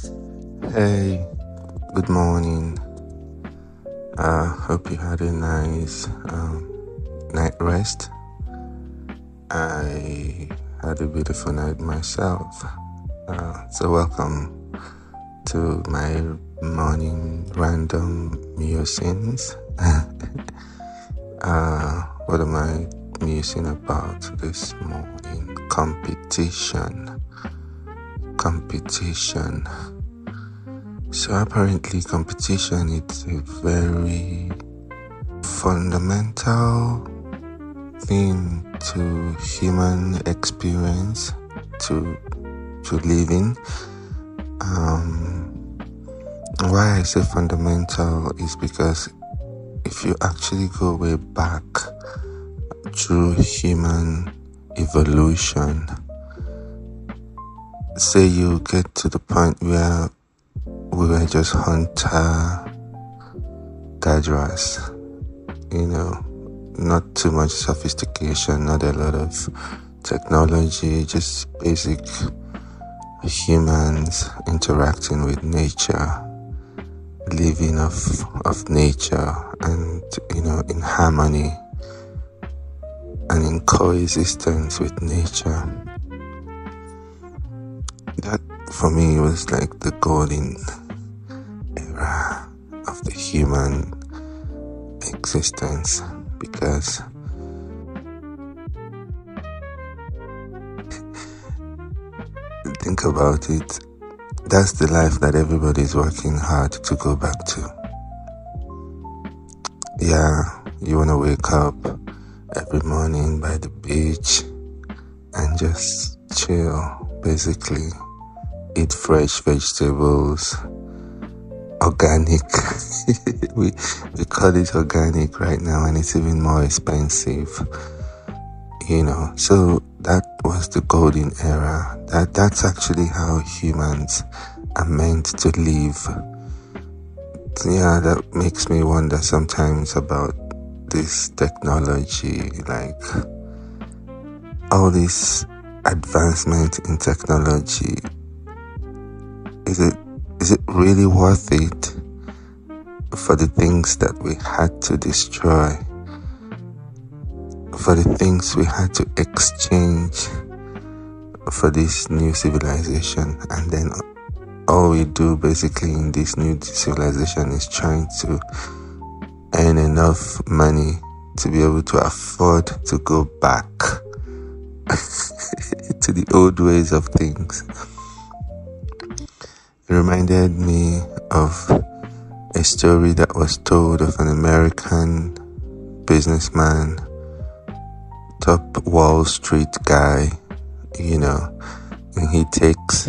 Hey, good morning. Hope you had a nice night rest. I had a beautiful night myself. So welcome to my morning random musings. What am I musing about this morning? Competition. So apparently competition is a very fundamental thing to human experience, to living. Why I say fundamental is because if you actually go way back through human evolution, say you get to the point where we were just hunter-gatherers, not too much sophistication, not a lot of technology, just basic humans interacting with nature, living of nature, and in harmony and in coexistence with nature. That for me was like the golden era of the human existence, because think about it, that's the life that everybody's working hard to go back to. Yeah, you want to wake up every morning by the beach and just chill, basically eat fresh vegetables, organic. we call it organic right now, and it's even more expensive. So that was the golden era. That's actually how humans are meant to live. Yeah, that makes me wonder sometimes about this technology, like all this advancement in technology. Is it really worth it for the things that we had to destroy, for the things we had to exchange for this new civilization? And then all we do basically in this new civilization is trying to earn enough money to be able to afford to go back to the old ways of things. It reminded me of a story that was told of an American businessman, top Wall Street guy, and he takes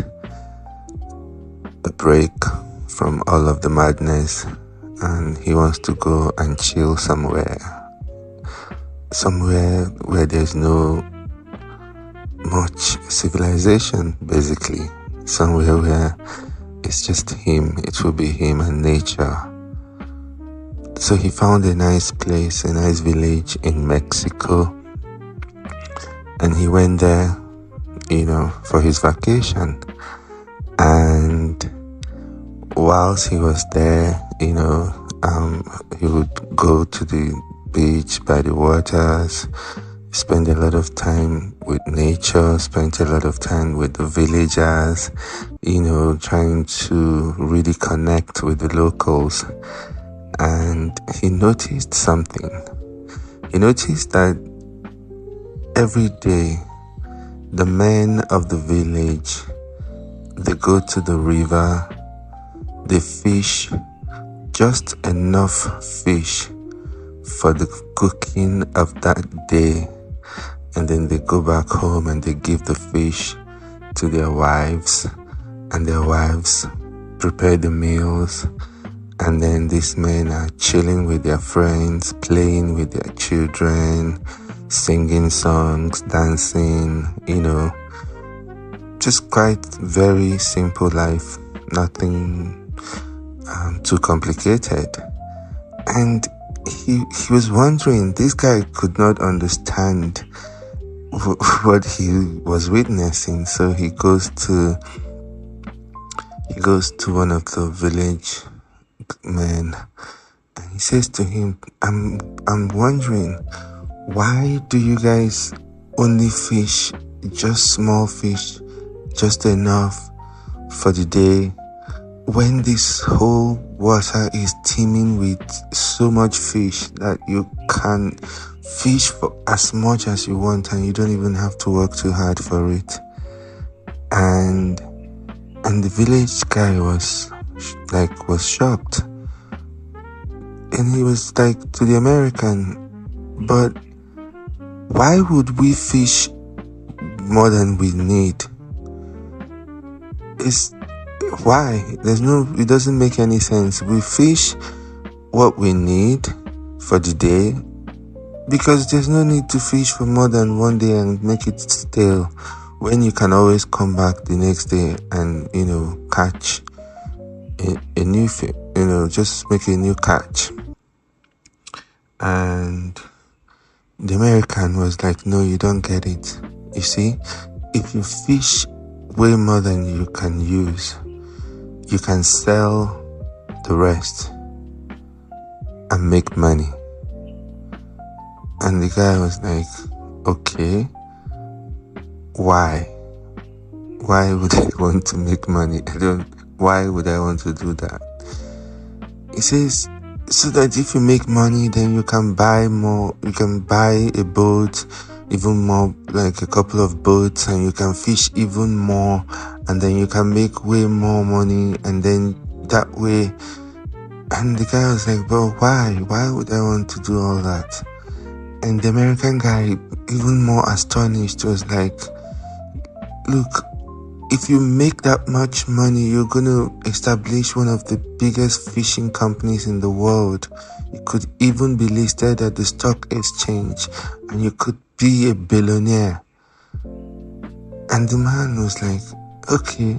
a break from all of the madness and he wants to go and chill somewhere where there's no much civilization, basically, somewhere where it's just him. It will be him and nature. So he found a nice place, a nice village in Mexico, and he went there, for his vacation. And whilst he was there, he would go to the beach by the waters, spend a lot of time with nature, spend a lot of time with the villagers, trying to really connect with the locals. And he noticed something. He noticed that every day, the men of the village, they go to the river, they fish just enough fish for the cooking of that day, and then they go back home and they give the fish to their wives, and their wives prepare the meals, and then these men are chilling with their friends, playing with their children, singing songs, dancing, just quite very simple life, nothing too complicated. And he was wondering, this guy could not understand what he was witnessing. So he goes to he goes to one of the village men and he says to him, I'm wondering, why do you guys only fish just small fish, just enough for the day, when this whole water is teeming with so much fish that you can fish for as much as you want and you don't even have to work too hard for it? And the village guy was shocked, and he was like to the American, but why would we fish more than we need? Why? It doesn't make any sense. We fish what we need for the day, because there's no need to fish for more than one day and make it stale, when you can always come back the next day and, catch a new fish, just make a new catch. And the American was like, no, you don't get it. You see, if you fish way more than you can use, you can sell the rest and make money. And the guy was like, okay, why would I want to make money? Why would I want to do that? He says, so that if you make money, then you can buy more, you can buy a boat, even more, like a couple of boats, and you can fish even more, and then you can make way more money, and then that way. And the guy was like, but why would I want to do all that? And the American guy, even more astonished, was like, look, if you make that much money, you're going to establish one of the biggest fishing companies in the world. You could even be listed at the stock exchange, and you could be a billionaire. And the man was like, okay,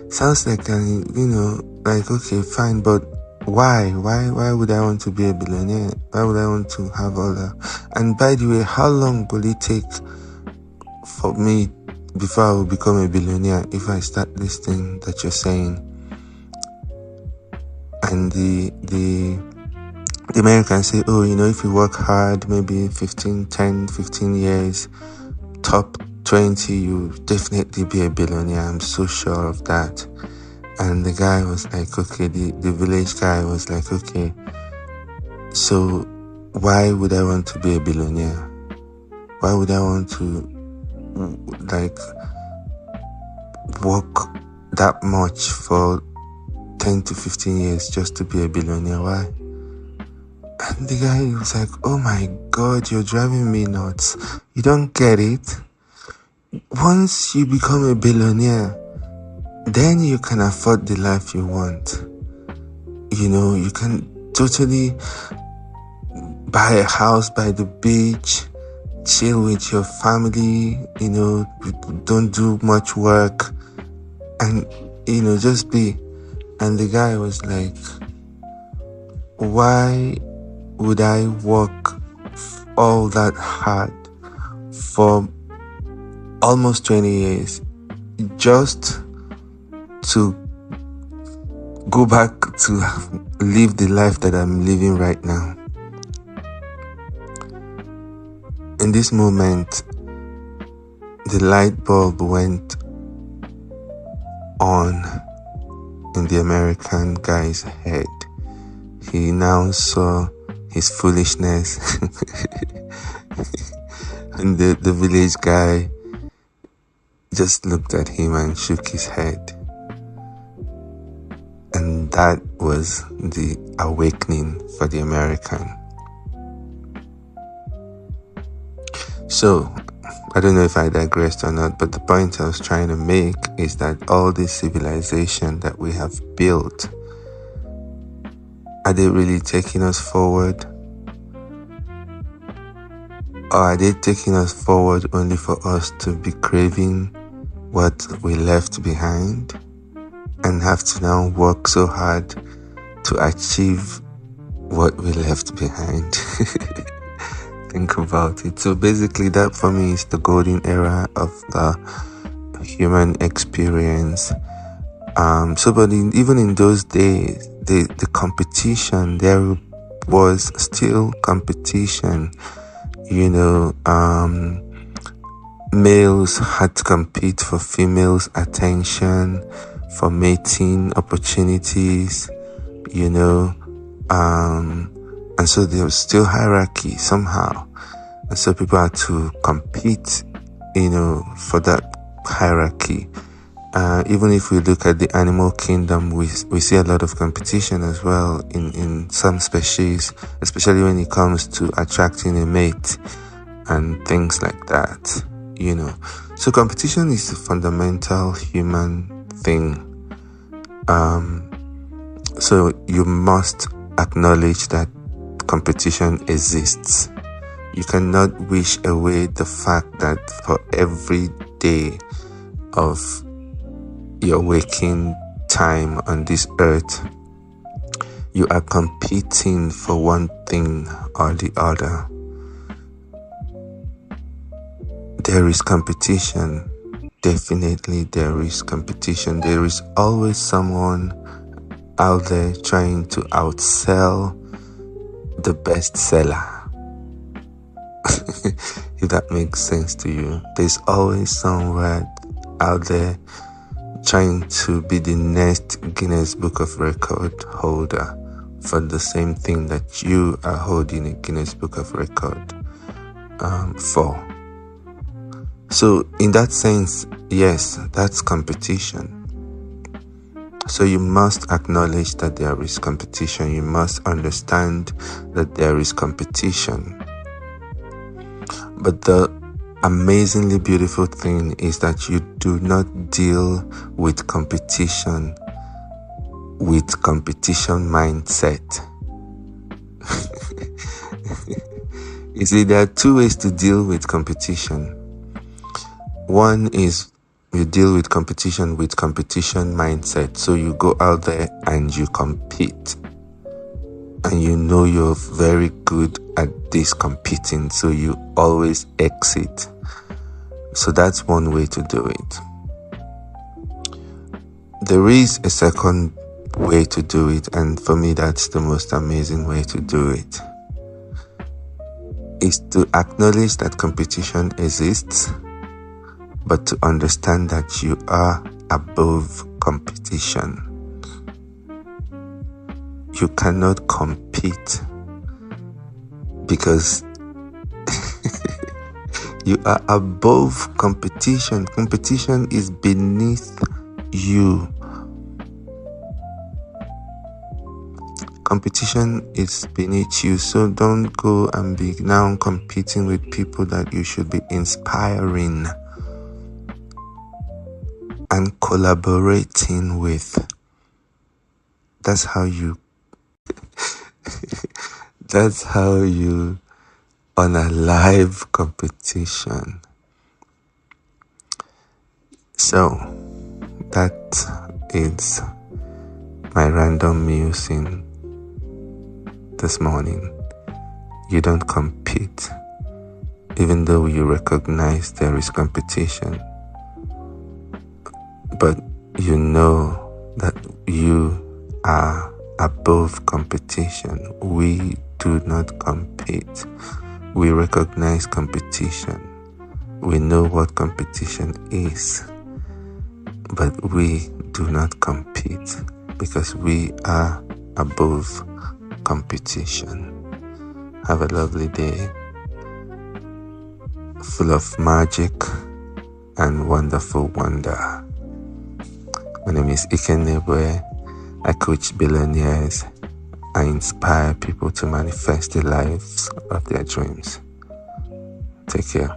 sounds like okay, fine, but why would I want to be a billionaire? Why would I want to have all that? And by the way, how long will it take for me before I will become a billionaire if I start this thing that you're saying? And the Americans say, if you work hard, maybe 15 years, top 20, you'll definitely be a billionaire. I'm so sure of that. And the guy was like, okay, the village guy was like, okay, so why would I want to be a billionaire? Why would I want to work that much for 10 to 15 years just to be a billionaire? Why? And the guy was like, oh my God, you're driving me nuts. You don't get it? Once you become a billionaire, then you can afford the life you want. You can totally buy a house by the beach, chill with your family, don't do much work, and, just be. And the guy was like, why would I work all that hard for almost 20 years just to go back to live the life that I'm living right now? In this moment, the light bulb went on in the American guy's head. He now saw his foolishness. And the village guy just looked at him and shook his head. And that was the awakening for the American. So, I don't know if I digressed or not, but the point I was trying to make is that all this civilization that we have built, are they really taking us forward? Or are they taking us forward only for us to be craving what we left behind and have to now work so hard to achieve what we left behind? Think about it. So basically, that for me is the golden era of the human experience. Even in those days, the competition, there was still competition. Males had to compete for females' attention, for mating opportunities, and so there was still hierarchy somehow. And so people had to compete, for that hierarchy. Even if we look at the animal kingdom, we see a lot of competition as well in some species, especially when it comes to attracting a mate and things like that, So competition is a fundamental human thing. So you must acknowledge that competition exists. You cannot wish away the fact that for every day of your waking time on this earth, you are competing for one thing or the other. There is competition. Definitely there is competition. There is always someone out there trying to outsell the best seller. If that makes sense to you. There's always someone out there trying to be the next Guinness Book of Record holder for the same thing that you are holding a Guinness Book of Record for. So in that sense, yes, that's competition. So you must acknowledge that there is competition. You must understand that there is competition. But the amazingly beautiful thing is that you do not deal with competition mindset. You see, there are two ways to deal with competition. One is you deal with competition mindset. So you go out there and you compete. And you're very good at this competing, so you always exit. So that's one way to do it. There is a second way to do it, and for me that's the most amazing way to do it. Is to acknowledge that competition exists, but to understand that you are above competition. You cannot compete because you are above competition. Competition is beneath you. Competition is beneath you. So don't go and be now competing with people that you should be inspiring and collaborating with. That's how you unalive competition. So that is my random musing this morning. You don't compete, even though you recognize there is competition, but you know that you are above competition. We do not compete. We recognize competition. We know what competition is, but we do not compete because we are above competition. Have a lovely day, full of magic and wonderful wonder. My name is Ike Nnaebue. I coach billionaires. I inspire people to manifest the lives of their dreams. Take care.